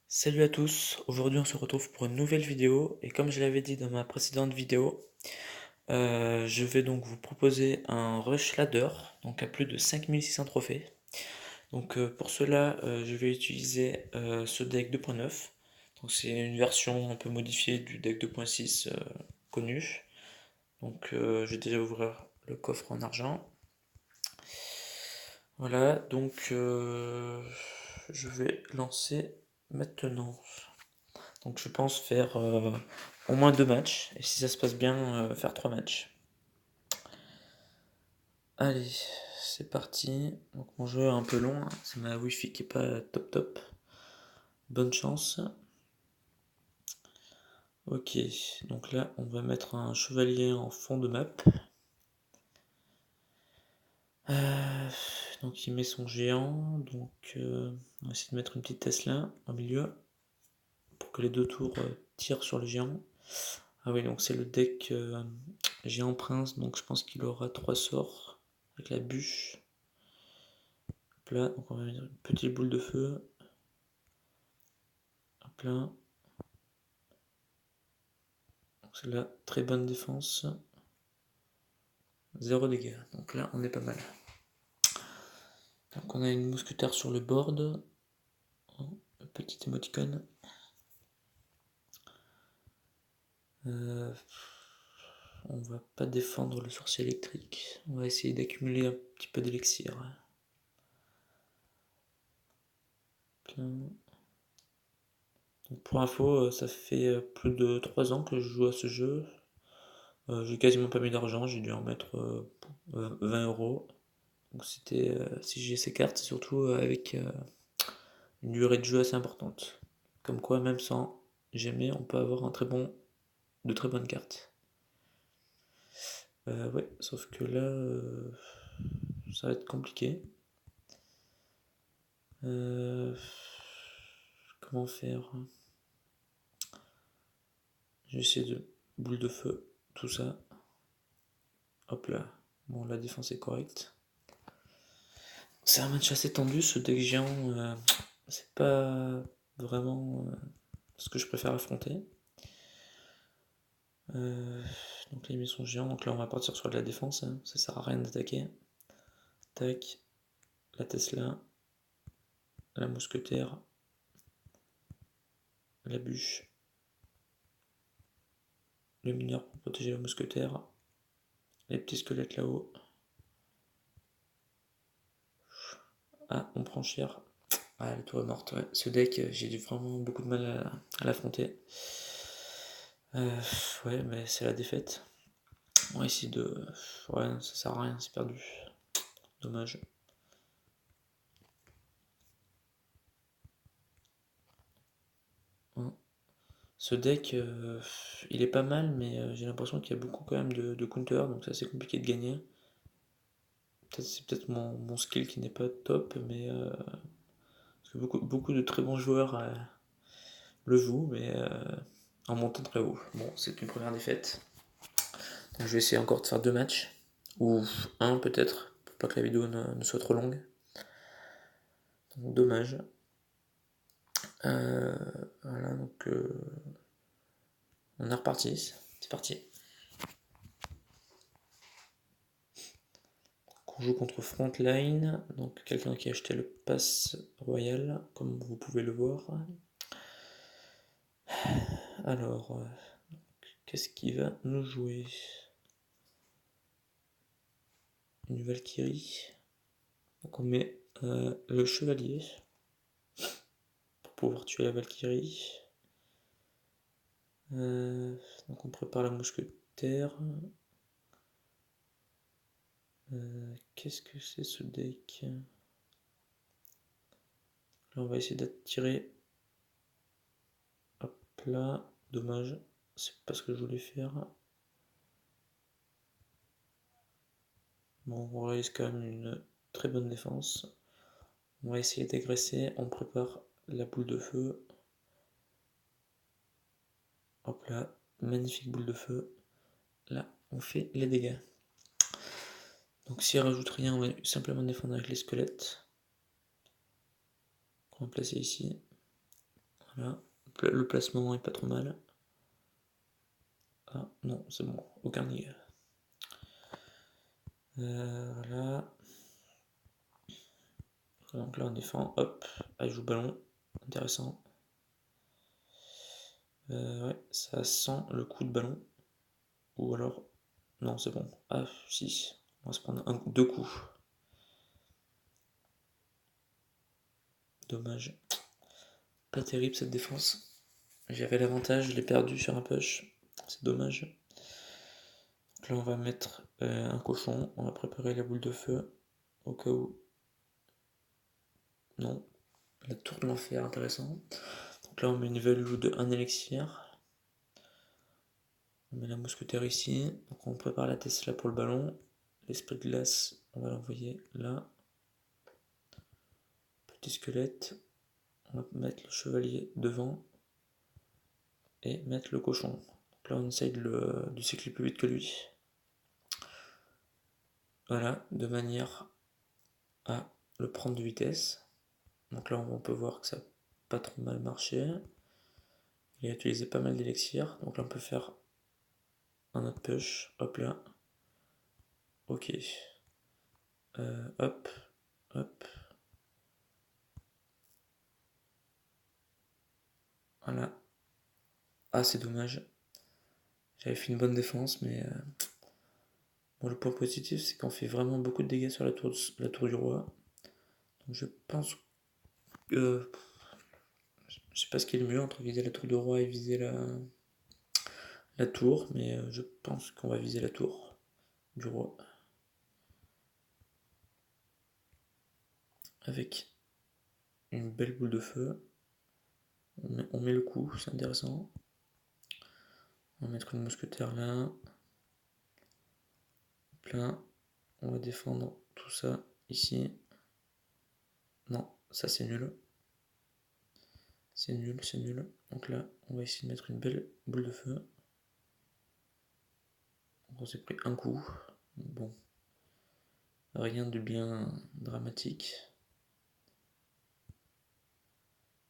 Salut à tous, aujourd'hui on se retrouve pour une nouvelle vidéo et comme je l'avais dit dans ma précédente vidéo, je vais donc vous proposer un rush ladder, donc à plus de 5600 trophées. Donc pour cela je vais utiliser ce deck 2.9, donc c'est une version un peu modifiée du deck 2.6 connu. Donc je vais déjà ouvrir le coffre en argent. Voilà, donc je vais lancer maintenant. Donc je pense faire au moins 2 matchs, et si ça se passe bien, faire 3 matchs. Allez, c'est parti. Donc mon jeu est un peu long, hein. C'est ma wifi qui est pas top top. Bonne chance. Ok, donc là on va mettre un chevalier en fond de map. Euh, donc il met son géant, donc on va essayer de mettre une petite Tesla au milieu pour que les deux tours tirent sur le géant. Ah oui, donc c'est le deck géant prince, donc je pense qu'il aura 3 sorts avec la bûche. Hop là, donc on va mettre une petite boule de feu. Hop là. Donc c'est là, très bonne défense. 0 dégâts. Donc là, on est pas mal. Donc on a une mousquetaire sur le board. Oh, petite émoticône. On va pas défendre le sorcier électrique. On va essayer d'accumuler un petit peu d'élixir. Donc pour info, ça fait plus de 3 ans que je joue à ce jeu. J'ai quasiment pas mis d'argent, j'ai dû en mettre 20 euros. Donc c'était, si j'ai ces cartes, c'est surtout avec une durée de jeu assez importante. Comme quoi, même sans jamais, on peut avoir de très bonnes cartes. Ouais, sauf que là, ça va être compliqué. Euh, comment faire? Je vais essayer de boule de feu, tout ça. Hop là. Bon, la défense est correcte. C'est un match assez tendu, ce deck géant. C'est pas vraiment ce que je préfère affronter. Donc là, il met son géant. Donc là, on va partir sur de la défense, hein. Ça sert à rien d'attaquer. Tac. La Tesla. La mousquetaire. La bûche. Le mineur pour protéger la mousquetaire. Les petits squelettes là-haut. Ah, on prend cher. Ah, la tour est morte, ouais. Ce deck, j'ai vraiment beaucoup de mal à l'affronter. Ouais, mais c'est la défaite. On va essayer de. Ouais, ça sert à rien, c'est perdu. Dommage. Hein. Ce deck, il est pas mal, mais j'ai l'impression qu'il y a beaucoup quand même de counter, donc c'est assez compliqué de gagner. C'est peut-être mon skill qui n'est pas top, mais parce que beaucoup de très bons joueurs le jouent, mais en montant très haut. Bon, c'est une première défaite. Donc je vais essayer encore de faire 2 matchs, ou un peut-être, pour pas que la vidéo ne soit trop longue. Donc, dommage. Euh, voilà, donc on est reparti. C'est parti. On joue contre Frontline, donc quelqu'un qui a acheté le pass royal, comme vous pouvez le voir. Alors, qu'est-ce qu'il va nous jouer? Une Valkyrie. Donc on met le chevalier pour pouvoir tuer la Valkyrie. Donc on prépare la mousquetaire. Qu'est-ce que c'est ce deck? Là on va essayer d'attirer. Hop là, dommage, c'est pas ce que je voulais faire. Bon, on réalise quand même une très bonne défense. On va essayer d'agresser, on prépare la boule de feu. Hop là, magnifique boule de feu. Là, on fait les dégâts. Donc s'il rajoute rien, on va simplement défendre avec les squelettes. On va placer ici. Voilà. Le placement est pas trop mal. Ah non, c'est bon, aucun dégât. Voilà. Donc là on défend, hop, elle joue ballon, intéressant. Ouais, ça sent le coup de ballon. Ou alors, non c'est bon. Ah si, on va se prendre deux coups. Dommage. Pas terrible cette défense. J'avais l'avantage, je l'ai perdu sur un push. C'est dommage. Donc là on va mettre un cochon, on va préparer la boule de feu au cas où. Non. La tour de l'enfer, intéressant. Donc là on met une value de 1 élixir. On met la mousquetaire ici. Donc on prépare la Tesla pour le ballon. L'esprit de glace, on va l'envoyer là. Petit squelette. On va mettre le chevalier devant. Et mettre le cochon. Donc là on essaye de cycler plus vite que lui. Voilà, de manière à le prendre de vitesse. Donc là on peut voir que ça n'a pas trop mal marché. Il a utilisé pas mal d'élixir. Donc là on peut faire un autre push. Hop là. Ok. Hop. Hop. Voilà. Ah c'est dommage. J'avais fait une bonne défense, mais bon, le point positif c'est qu'on fait vraiment beaucoup de dégâts sur la tour du roi. Donc je pense que je sais pas ce qui est le mieux entre viser la tour du roi et viser la tour, mais je pense qu'on va viser la tour du roi. Avec une belle boule de feu. On met le coup, c'est intéressant. On va mettre une mousquetaire là. Plein. On va défendre tout ça ici. Non, ça c'est nul. C'est nul, c'est nul. Donc là, on va essayer de mettre une belle boule de feu. On s'est pris un coup. Bon. Rien de bien dramatique.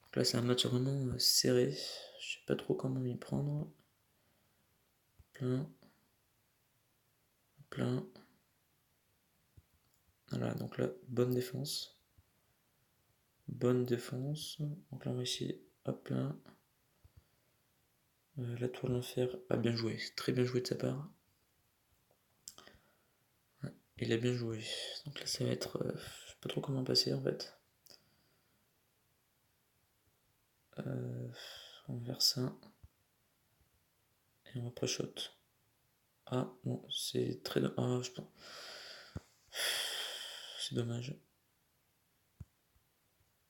Donc là, c'est un match vraiment serré. Je sais pas trop comment m'y prendre. Plein. Plein. Voilà, donc là, bonne défense. Bonne défense. Donc là, on va essayer. Hop là. La tour de l'enfer a bien joué. Très bien joué de sa part. Ouais, il a bien joué. Donc là, ça va être. Je sais pas trop comment passer en fait. On va faire ça. Et on va pré-shot. Ah, bon, c'est très. Ah, je pense. C'est dommage.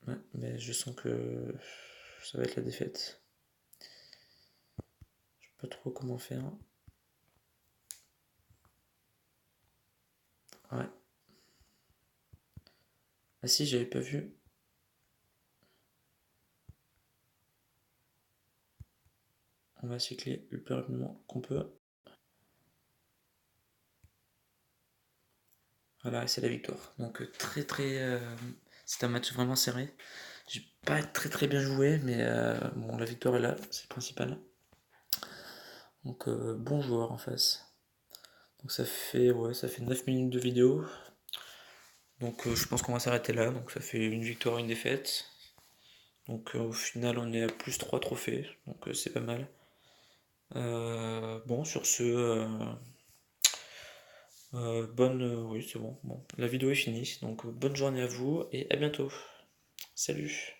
Ouais, mais je sens que ça va être la défaite. Je sais pas trop comment faire. Ouais. Ah si, j'avais pas vu. On va cycler le plus rapidement qu'on peut. Voilà, c'est la victoire. Donc c'est un match vraiment serré. J'ai pas très bien joué, mais bon, la victoire est là, c'est le principal. Donc bon joueur en face. Donc ça fait 9 minutes de vidéo. Donc je pense qu'on va s'arrêter là. Donc ça fait une victoire, une défaite. Donc au final on est à plus 3 trophées. Donc c'est pas mal. Bon sur ce, oui c'est bon. Bon, la vidéo est finie. Donc bonne journée à vous et à bientôt. Salut.